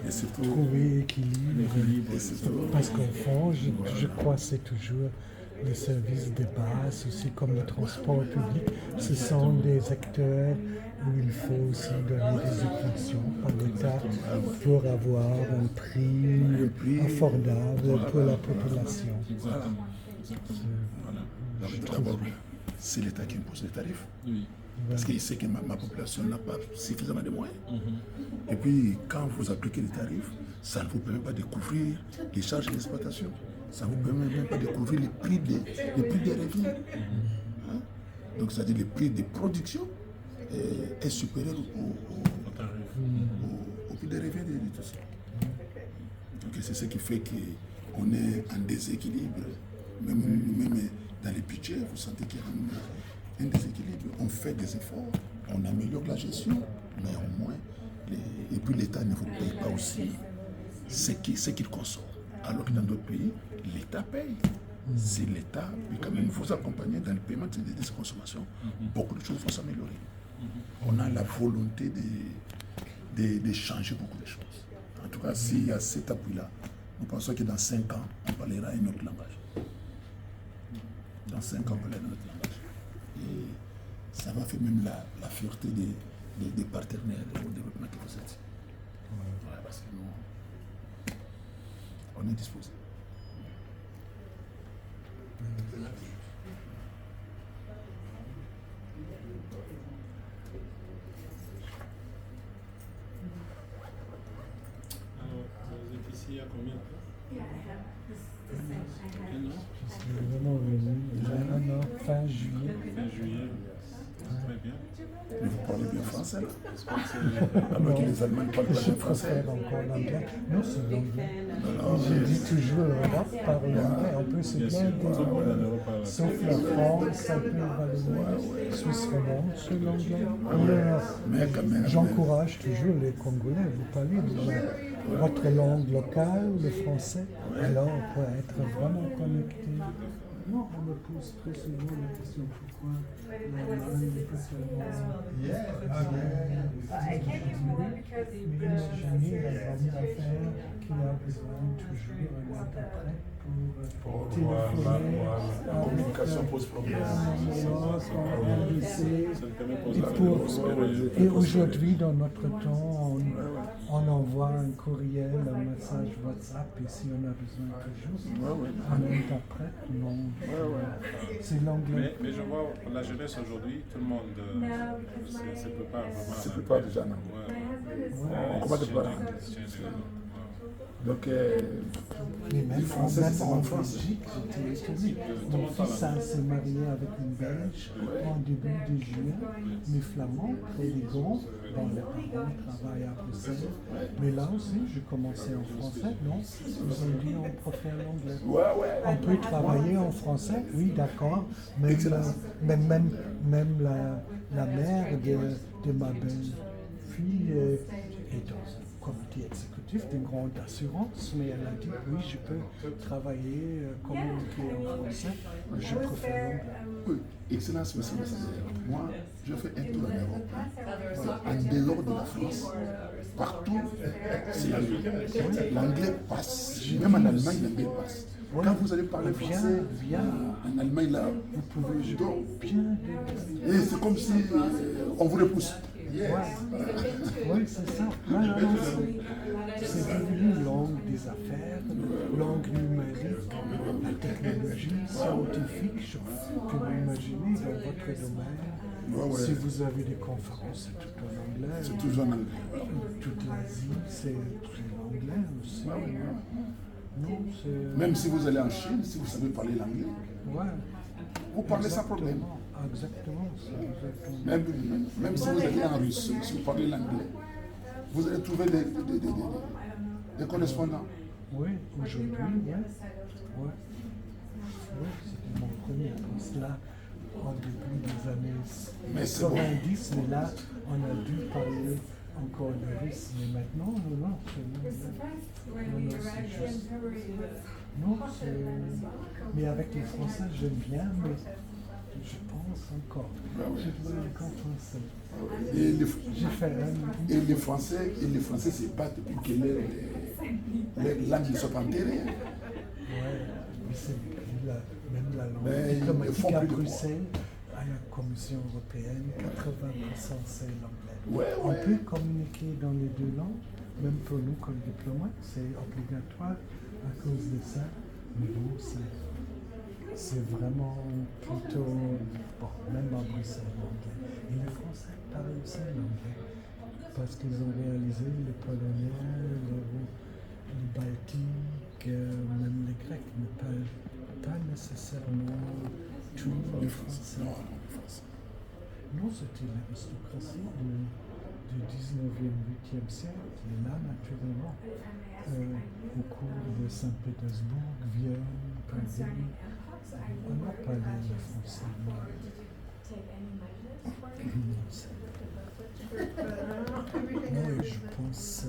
Et surtout, trouver équilibre. et surtout, Parce qu'au fond, je crois que c'est toujours les services de base, aussi comme le transport public. Ce sont des acteurs où il faut aussi donner des subventions par l'État pour avoir un prix affordable pour la population. d'abord, c'est l'État qui impose les tarifs. Parce qu'il sait que ma population n'a pas suffisamment de moyens. Et puis, quand vous appliquez les tarifs, ça ne vous permet pas de couvrir les charges d'exploitation. Ça ne vous permet même pas de couvrir les prix des revenus. Hein? Donc, c'est-à-dire le prix de production est supérieur au prix des revenus de tout ça. Donc, c'est ce qui fait qu'on est en déséquilibre. Même dans les budgets, vous sentez qu'il y a un déséquilibre. On fait des efforts, on améliore la gestion, mais au moins, et puis l'État ne vous paye pas aussi ce qu'il consomme. Alors que dans d'autres pays, l'État paye. Si l'État peut quand même vous accompagner dans le paiement de ces consommations, beaucoup de choses vont s'améliorer. On a la volonté de changer beaucoup de choses. En tout cas, s'il y a cet appui-là, nous pensons que dans 5 ans, on parlera un autre langage. Dans 5 ans, on parlera un autre langage. Et ça va faire même la fierté des partenaires au développement que vous êtes. Voilà, parce que nous, on est disposés. Alors, vous êtes ici il y a combien de temps? Je suis vraiment venu fin juillet. Fin juillet. Très bien. Mais vous parlez bien français, là. J'espère que c'est... Alors que les Allemands ne parlent pas Je bien français. préfère encore l'anglais. Non, c'est l'anglais. Non, Je dis toujours l'Europe parle l'anglais. On peut se Bien sûr, plaindre tout le monde en Europe parle sauf la France, un peu Wallonie, Suisse romande sur l'anglais. Mais quand même, J'encourage toujours les Congolais. Vous parlez de votre langue locale, le français. Alors on peut être vraiment connecté. Non, on me pose très souvent la question pourquoi l'Allemagne n'est pas seulement imaginez la grande affaire qui a besoin toujours d'un interprète pour téléphoner. la communication pose problème. Et aujourd'hui, dans notre temps, on envoie un courriel, un message WhatsApp, et si on a besoin toujours, un interprète, non. C'est l'anglais. Mais je vois la jeunesse aujourd'hui, tout le monde se prépare vraiment. Se prépare déjà, non. On commence à préparer. Donc, Mais même français, c'est en en France. Belgique, j'étais étonné. Mon fils s'est marié avec une Belge en début de juin. Mes flamands, très grands, bon, les parents travaillent à Bruxelles. Mais là aussi, j'ai commencé en français, non? Ils ont dit on préfère l'anglais. On peut travailler en français, oui, d'accord. Même la mère de ma belle-fille est dans un comité exécutif d'une grande assurance, mais elle a dit oui, je peux travailler, communiquer en français, je préfère l'anglais. oui, Excellence, monsieur le Seigneur. Moi, je fais un tour en Europe. En dehors de la France, partout, c'est l'anglais. L'anglais passe. Même en Allemagne, l'anglais passe. Quand vous allez parler français, en Allemagne, là, vous pouvez jouer bien. Et c'est comme si on vous repousse. Oui, c'est ça. Non, c'est devenu langue des affaires, langue numérique, la technologie scientifique, je peux m'imaginer dans votre domaine. Si vous avez des conférences, c'est tout en anglais. C'est toujours en anglais. Toute l'Asie, c'est l'anglais aussi. Non, Même si vous allez en Chine, si vous savez parler l'anglais, vous parlez sans problème. Exactement. Même si vous allez en Russie, si vous parlez l'anglais, vous allez trouver des correspondants. Oui, aujourd'hui, oui. C'était mon premier poste là, en début des années 90, mais là, on a dû parler encore le russe, mais maintenant, non, c'est juste. Non, mais avec les Français, j'aime bien, mais Je pense encore. Ah ouais. Je dois encore penser. Et J'ai fait un... les Français se battent pour que leurs langues ne soient pas enterrées. Ouais, mais c'est même la langue Mais ils ne diplomatique font à plus de Bruxelles, à la Commission européenne, 80% c'est l'anglais. Ouais, On ouais. peut communiquer dans les deux langues, même pour nous comme diplomates, c'est obligatoire à cause de ça. Mais bon, c'est vraiment plutôt, bon, même à Bruxelles, l'anglais. Et les Français parlent aussi l'anglais, parce qu'ils ont réalisé les Polonais, les Baltiques, même les Grecs ne parlent pas nécessairement tous les Français. Non, les Français. Non, c'était l'aristocratie du 19e, 8e siècle. Et là, naturellement, au cours de Saint-Pétersbourg, Vienne, Paris, on n'a pas les Français. Non, et je pense